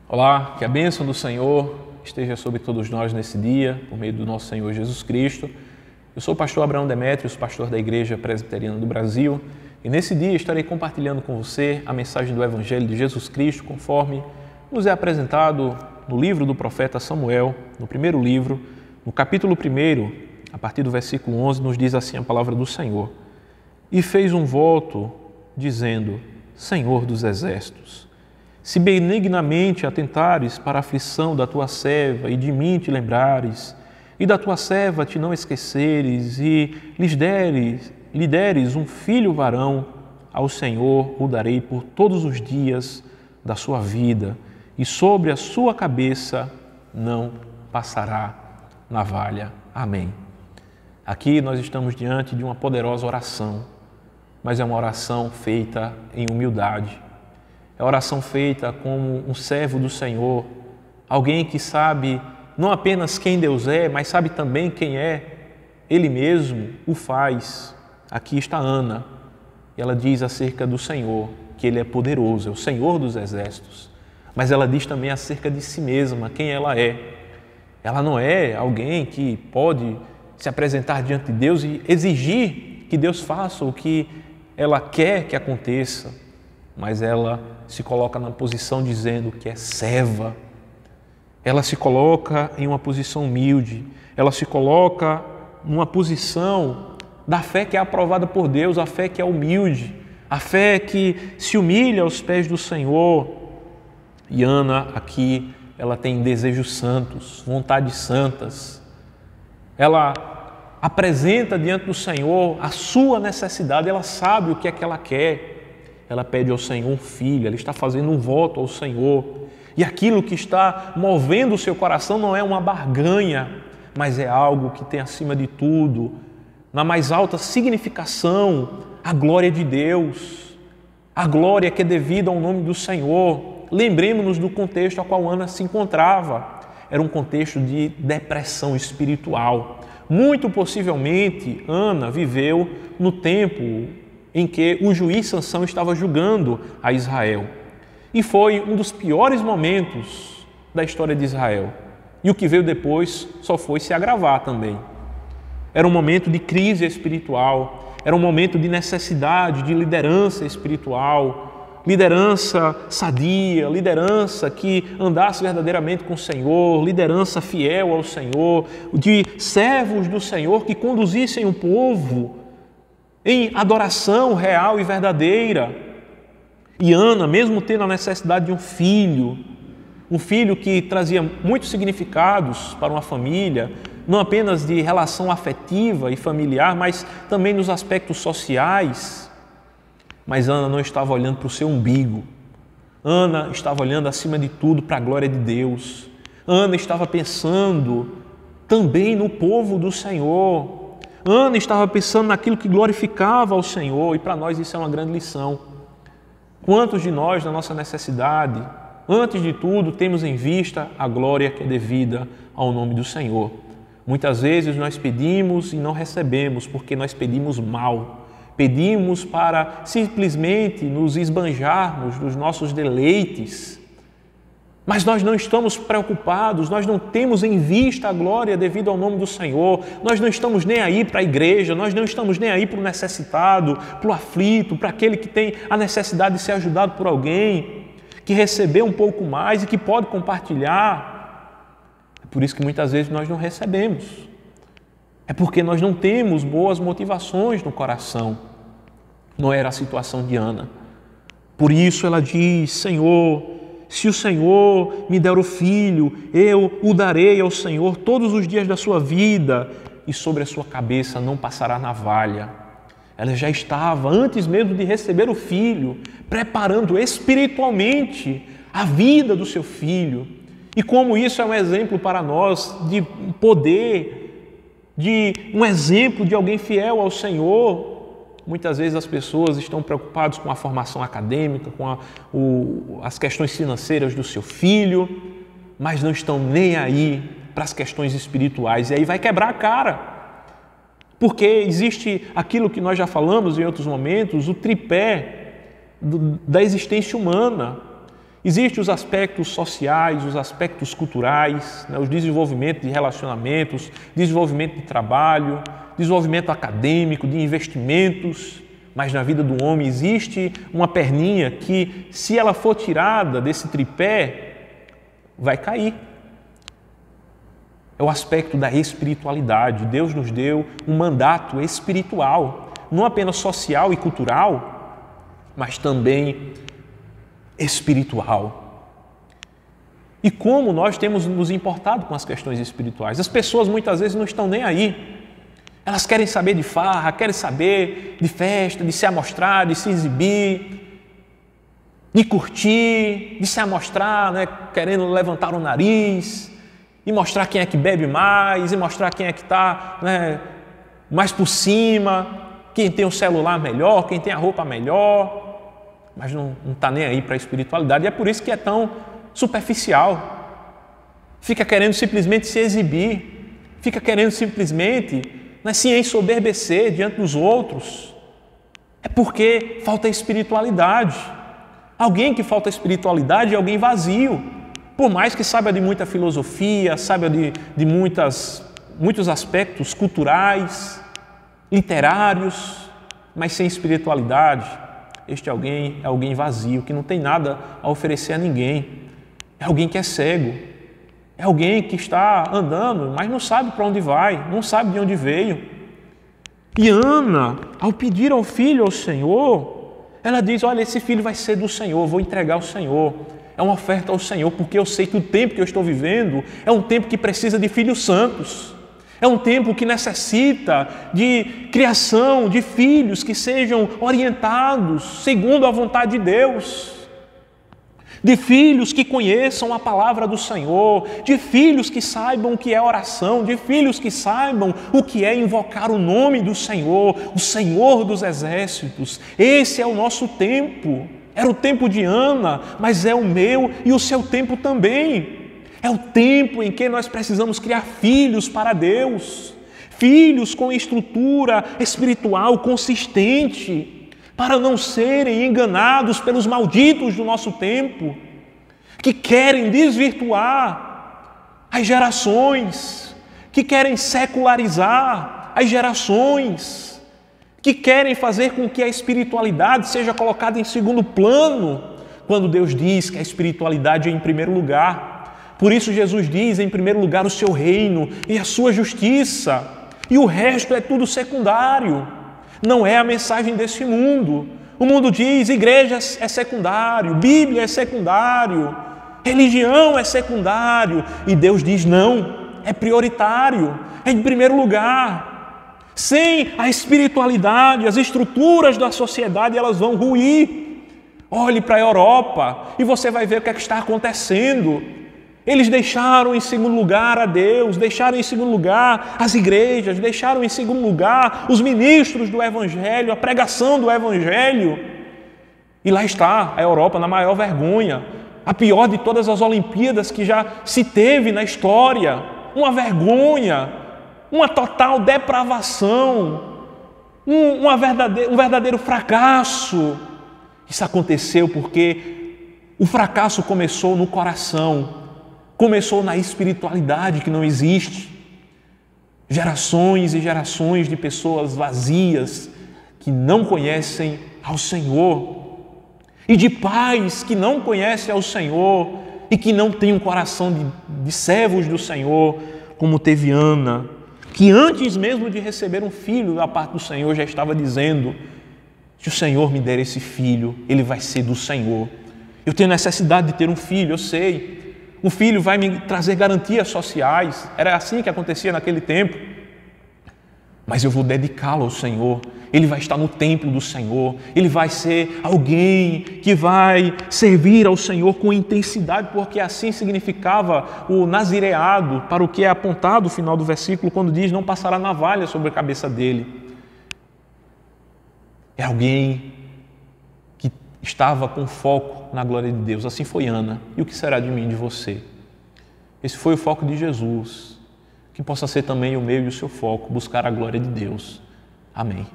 Olá, que a bênção do Senhor esteja sobre todos nós nesse dia, por meio do nosso Senhor Jesus Cristo. Eu sou o pastor Abraão Demétrios, pastor da Igreja Presbiteriana do Brasil, e nesse dia estarei compartilhando com você a mensagem do Evangelho de Jesus Cristo, conforme nos é apresentado no livro do profeta Samuel, no primeiro livro, no capítulo 1, a partir do versículo 11, nos diz assim a palavra do Senhor. E fez um voto, dizendo: Senhor dos exércitos, se benignamente atentares para a aflição da tua serva e de mim te lembrares, e da tua serva te não esqueceres, e lhe deres um filho varão, ao Senhor o darei por todos os dias da sua vida, e sobre a sua cabeça não passará navalha. Amém. Aqui nós estamos diante de uma poderosa oração, mas é uma oração feita em humildade. É uma oração feita como um servo do Senhor, alguém que sabe não apenas quem Deus é, mas sabe também quem é Ele mesmo o faz. Aqui está Ana, e ela diz acerca do Senhor que Ele é poderoso, é o Senhor dos exércitos. Mas ela diz também acerca de si mesma, quem ela é. Ela não é alguém que pode se apresentar diante de Deus e exigir que Deus faça o que ela quer que aconteça, mas ela se coloca na posição dizendo que é serva. Ela se coloca em uma posição humilde, ela se coloca numa posição da fé que é aprovada por Deus, a fé que é humilde, a fé que se humilha aos pés do Senhor. E Ana aqui, ela tem desejos santos, vontades santas. Ela apresenta diante do Senhor a sua necessidade, ela sabe o que é que ela quer. Ela pede ao Senhor um filho, ela está fazendo um voto ao Senhor. E aquilo que está movendo o seu coração não é uma barganha, mas é algo que tem acima de tudo, na mais alta significação, a glória de Deus, a glória que é devida ao nome do Senhor. Lembremos-nos do contexto ao qual Ana se encontrava. Era um contexto de depressão espiritual. Muito possivelmente, Ana viveu no tempo em que o juiz Sansão estava julgando a Israel. E foi um dos piores momentos da história de Israel. E o que veio depois só foi se agravar também. Era um momento de crise espiritual, era um momento de necessidade de liderança espiritual, liderança sadia, liderança que andasse verdadeiramente com o Senhor, liderança fiel ao Senhor, de servos do Senhor que conduzissem o povo em adoração real e verdadeira. E Ana, mesmo tendo a necessidade de um filho que trazia muitos significados para uma família, não apenas de relação afetiva e familiar, mas também nos aspectos sociais. Mas Ana não estava olhando para o seu umbigo. Ana estava olhando acima de tudo para a glória de Deus. Ana estava pensando também no povo do Senhor. Ana estava pensando naquilo que glorificava ao Senhor, e para nós isso é uma grande lição. Quantos de nós, na nossa necessidade, antes de tudo, temos em vista a glória que é devida ao nome do Senhor? Muitas vezes nós pedimos e não recebemos porque nós pedimos mal. Pedimos para simplesmente nos esbanjarmos dos nossos deleites, mas nós não estamos preocupados, nós não temos em vista a glória devido ao nome do Senhor, nós não estamos nem aí para a igreja, nós não estamos nem aí para o necessitado, para o aflito, para aquele que tem a necessidade de ser ajudado por alguém, que recebeu um pouco mais e que pode compartilhar. É por isso que muitas vezes nós não recebemos. É porque nós não temos boas motivações no coração. Não era a situação de Ana. Por isso ela diz: Senhor, se o Senhor me der o filho, eu o darei ao Senhor todos os dias da sua vida, e sobre a sua cabeça não passará navalha. Ela já estava, antes mesmo de receber o filho, preparando espiritualmente a vida do seu filho. E como isso é um exemplo para nós de poder, de um exemplo de alguém fiel ao Senhor. Muitas vezes as pessoas estão preocupadas com a formação acadêmica, com as questões financeiras do seu filho, mas não estão nem aí para as questões espirituais. E aí vai quebrar a cara. Porque existe aquilo que nós já falamos em outros momentos, o tripé da existência humana. Existem os aspectos sociais, os aspectos culturais, né, os desenvolvimentos de relacionamentos, desenvolvimento de trabalho, desenvolvimento acadêmico, de investimentos, mas na vida do homem existe uma perninha que, se ela for tirada desse tripé, vai cair. É o aspecto da espiritualidade. Deus nos deu um mandato espiritual, não apenas social e cultural, mas também espiritual. E como nós temos nos importado com as questões espirituais? As pessoas muitas vezes não estão nem aí. Elas querem saber de farra, querem saber de festa, de se amostrar, de se exibir, de curtir, de se amostrar, né, querendo levantar o nariz e mostrar quem é que bebe mais, e mostrar quem é que está, né, mais por cima, quem tem o celular melhor, quem tem a roupa melhor, mas não está nem aí para a espiritualidade. E é por isso que é tão superficial. Fica querendo simplesmente se exibir, fica querendo simplesmente se ensoberbecer diante dos outros. É porque falta espiritualidade. Alguém que falta espiritualidade é alguém vazio. Por mais que saiba de muita filosofia, saiba de muitos aspectos culturais, literários, mas sem espiritualidade, este alguém é alguém vazio, que não tem nada a oferecer a ninguém. É alguém que é cego. É alguém que está andando, mas não sabe para onde vai, não sabe de onde veio. E Ana, ao pedir ao filho ao Senhor, ela diz: olha, esse filho vai ser do Senhor, vou entregar ao Senhor. É uma oferta ao Senhor, porque eu sei que o tempo que eu estou vivendo é um tempo que precisa de filhos santos. É um tempo que necessita de criação de filhos que sejam orientados segundo a vontade de Deus. De filhos que conheçam a palavra do Senhor, de filhos que saibam o que é oração, de filhos que saibam o que é invocar o nome do Senhor, o Senhor dos exércitos. Esse é o nosso tempo. Era o tempo de Ana, mas é o meu e o seu tempo também. É o tempo em que nós precisamos criar filhos para Deus, filhos com estrutura espiritual consistente, para não serem enganados pelos malditos do nosso tempo, que querem desvirtuar as gerações, que querem secularizar as gerações, que querem fazer com que a espiritualidade seja colocada em segundo plano, quando Deus diz que a espiritualidade é em primeiro lugar. Por isso Jesus diz: em primeiro lugar o seu reino e a sua justiça, e o resto é tudo secundário. Não é a mensagem desse mundo. O mundo diz: igreja é secundário, Bíblia é secundário, religião é secundário. E Deus diz: não, é prioritário, é em primeiro lugar. Sem a espiritualidade, as estruturas da sociedade, elas vão ruir. Olhe para a Europa e você vai ver o que é que está acontecendo. Eles deixaram em segundo lugar a Deus, deixaram em segundo lugar as igrejas, deixaram em segundo lugar os ministros do Evangelho, a pregação do Evangelho. E lá está a Europa na maior vergonha, a pior de todas as Olimpíadas que já se teve na história. Uma vergonha, uma total depravação, um verdadeiro fracasso. Isso aconteceu porque o fracasso começou no coração. Começou na espiritualidade que não existe. Gerações e gerações de pessoas vazias que não conhecem ao Senhor. E de pais que não conhecem ao Senhor e que não têm um coração de servos do Senhor, como teve Ana, que antes mesmo de receber um filho da parte do Senhor já estava dizendo: se o Senhor me der esse filho, ele vai ser do Senhor. Eu tenho necessidade de ter um filho, eu sei. Um filho vai me trazer garantias sociais. Era assim que acontecia naquele tempo. Mas eu vou dedicá-lo ao Senhor. Ele vai estar no templo do Senhor. Ele vai ser alguém que vai servir ao Senhor com intensidade, porque assim significava o nazireado, para o que é apontado no final do versículo, quando diz: não passará navalha sobre a cabeça dele. É alguém que estava com foco na glória de Deus. Assim foi Ana. E o que será de mim e de você? Esse foi o foco de Jesus. Que possa ser também o meu e o seu foco, buscar a glória de Deus. Amém.